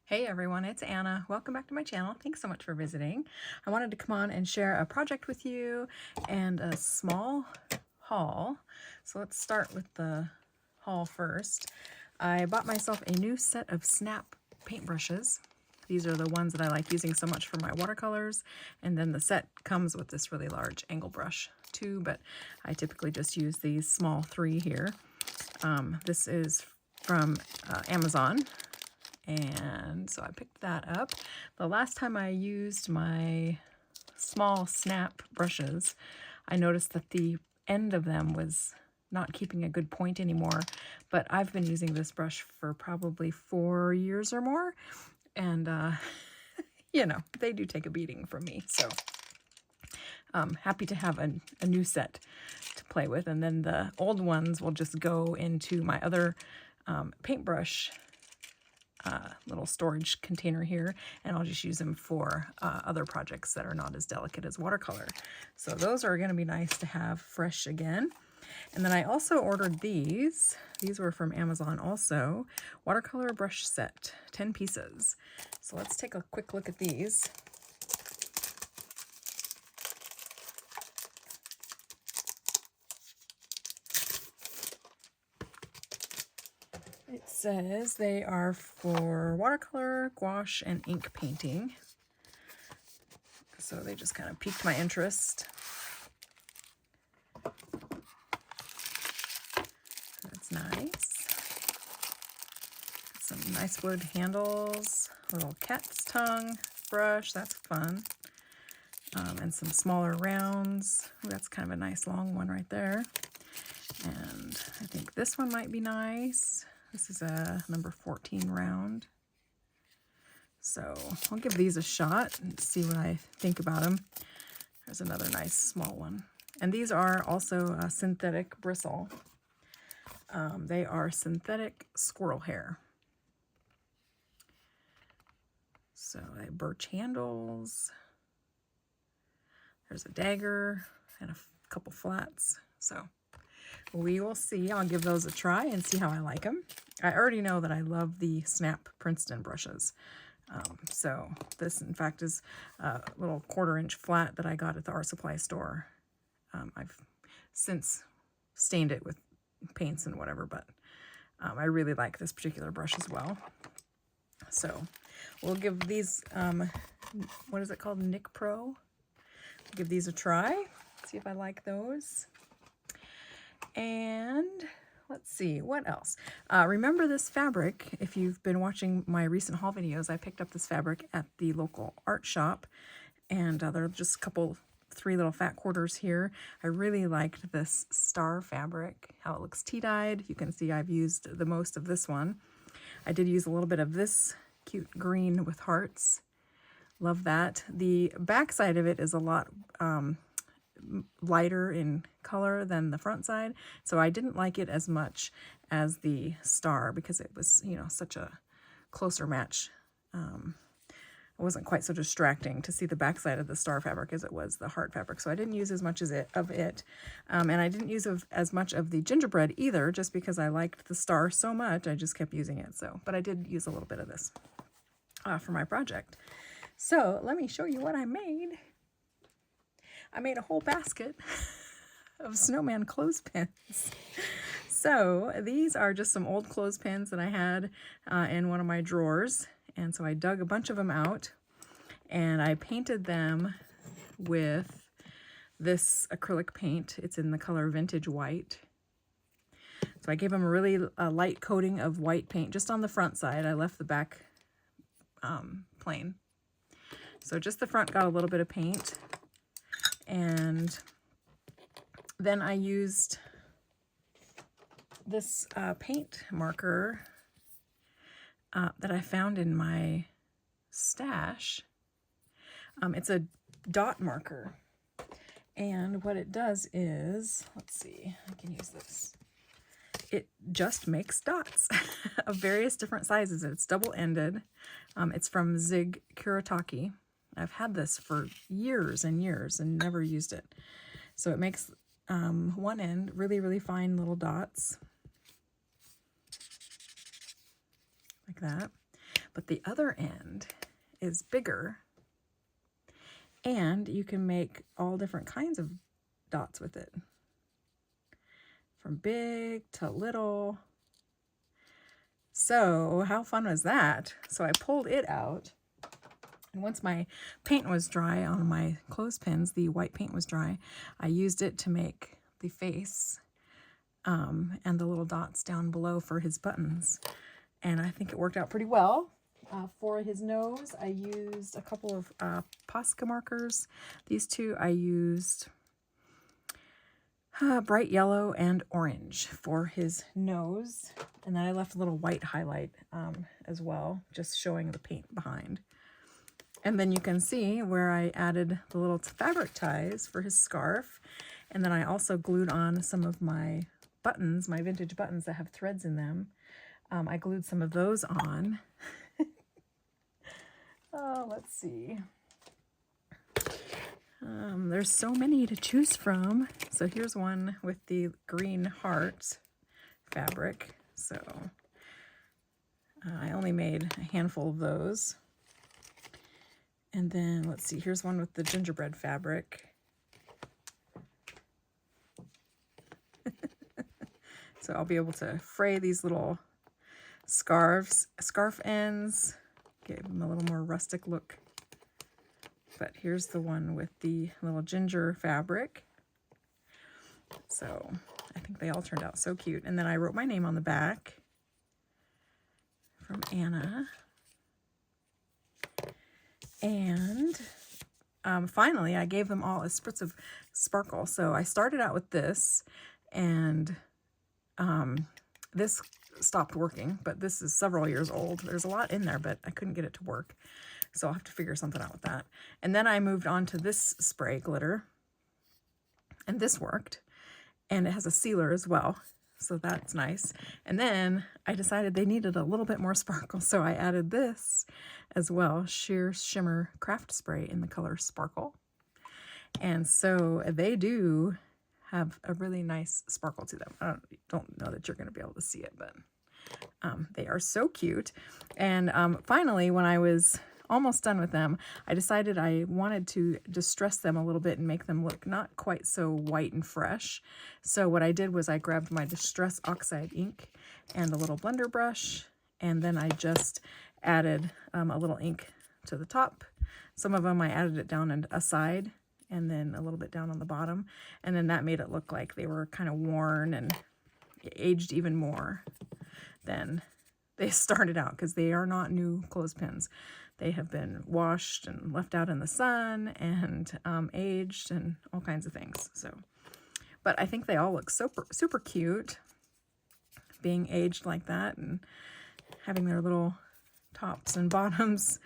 Hey everyone, it's Anna. Welcome back to my channel. Thanks so much for visiting. I wanted to come on and share a project with you and a small haul. So let's start with the haul first. I bought myself a new set of Snap paintbrushes. These are the ones that I like using so much for my watercolors. And then the set comes with this really large angle brush too, but I typically just use these small 3 here. This is from Amazon. And so I picked that up. The last time I used my small Snap brushes, I noticed that the end of them was not keeping a good point anymore, but I've been using this brush for probably 4 years or more, and you know, they do take a beating from me, so happy to have a new set to play with, and then the old ones will just go into my other paintbrush little storage container here, and I'll just use them for other projects that are not as delicate as watercolor. So those are going to be nice to have fresh again. And then I also ordered these. These were from Amazon also. Watercolor brush set, 10 pieces. So let's take a quick look at these. It says they are for watercolor, gouache, and ink painting. So they just kind of piqued my interest. That's nice. Some nice wood handles, little cat's tongue brush, that's fun. And some smaller rounds. Ooh, that's kind of a nice long one right there. And I think this one might be nice. This is a number 14 round. So I'll give these a shot and see what I think about them. There's another nice small one. And these are also synthetic bristle. They are synthetic squirrel hair. So they have birch handles. There's a dagger and a couple flats. So we will see. I'll give those a try and see how I like them. I already know that I love the Snap Princeton brushes. So this, in fact, is a little 1/4-inch flat that I got at the art supply store. I've since stained it with paints and whatever, but I really like this particular brush as well. So we'll give these, what is it called? Nick Pro. Give these a try, see if I like those. And let's see, what else? Remember this fabric. If you've been watching my recent haul videos, I picked up this fabric at the local art shop, and there are just a couple, 3 little fat quarters here. I really liked this star fabric, how it looks tea-dyed. You can see I've used the most of this one. I did use a little bit of this cute green with hearts. Love that. The back side of it is a lot lighter in color than the front side, so I didn't like it as much as the star because it was, you know, such a closer match. It wasn't quite so distracting to see the back side of the star fabric as it was the heart fabric, so I didn't use as much of it. And I didn't use as much of the gingerbread either, just because I liked the star so much. I just kept using it. So, but I did use a little bit of this for my project. So let me show you what I made. I made a whole basket of Snowman clothespins. So these are just some old clothespins that I had in one of my drawers. And so I dug a bunch of them out and I painted them with this acrylic paint. It's in the color Vintage White. So I gave them a really light coating of white paint just on the front side. I left the back plain. So just the front got a little bit of paint. And then I used this paint marker that I found in my stash. It's a dot marker. And what it does is, let's see, I can use this. It just makes dots of various different sizes. It's double-ended. It's from Zig Kuretake. I've had this for years and years and never used it. So it makes one end really, really fine little dots. Like that. but the other end is bigger, and you can make all different kinds of dots with it, from big to little. So how fun was that? So I pulled it out, and once my paint was dry on my clothespins, the white paint was dry, I used it to make the face and the little dots down below for his buttons. And I think it worked out pretty well. For his nose, I used a couple of Posca markers. These two I used bright yellow and orange for his nose. And then I left a little white highlight as well, just showing the paint behind. And then you can see where I added the little fabric ties for his scarf. And then I also glued on some of my buttons, my vintage buttons that have threads in them. I glued some of those on. Oh, let's see. There's so many to choose from. So here's one with the green heart fabric. So I only made a handful of those. And then let's see, here's one with the gingerbread fabric. So I'll be able to fray these little scarf ends, give them a little more rustic look. But here's the one with the little ginger fabric. So I think they all turned out so cute. And then I wrote my name on the back from Anna. And finally, I gave them all a spritz of sparkle. So I started out with this, and this stopped working, but this is several years old. There's a lot in there, but I couldn't get it to work. So I'll have to figure something out with that. And then I moved on to this spray glitter, and this worked. And it has a sealer as well, so that's nice. And then I decided they needed a little bit more sparkle, so I added this as well, Sheer Shimmer Craft Spray in the color Sparkle. And so they do have a really nice sparkle to them. I don't know that you're going to be able to see it, but they are so cute. And finally, when I was almost done with them, I decided I wanted to distress them a little bit and make them look not quite so white and fresh. So what I did was I grabbed my Distress Oxide ink and a little blender brush, and then I just added a little ink to the top. Some of them I added it down and aside, and then a little bit down on the bottom, and then that made it look like they were kind of worn and aged even more than they started out, because they are not new clothespins. They have been washed and left out in the sun and aged and all kinds of things. So, but I think they all look super cute being aged like that and having their little tops and bottoms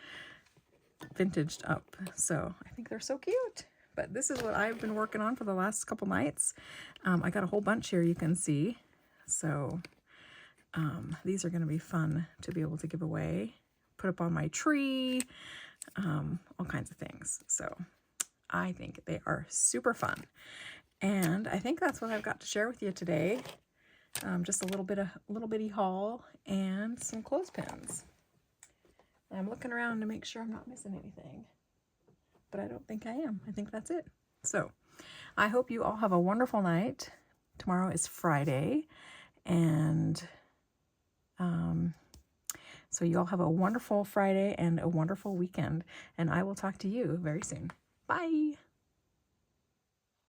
vintaged up. So I think they're so cute. But this is what I've been working on for the last couple nights. I got a whole bunch here, you can see. So these are going to be fun to be able to give away, put up on my tree, all kinds of things. So I think they are super fun. And I think that's what I've got to share with you today. Just a little bitty haul and some clothespins. I'm looking around to make sure I'm not missing anything, but I don't think I am. I think that's it. So I hope you all have a wonderful night. Tomorrow is Friday, and so you all have a wonderful Friday and a wonderful weekend, and I will talk to you very soon. Bye.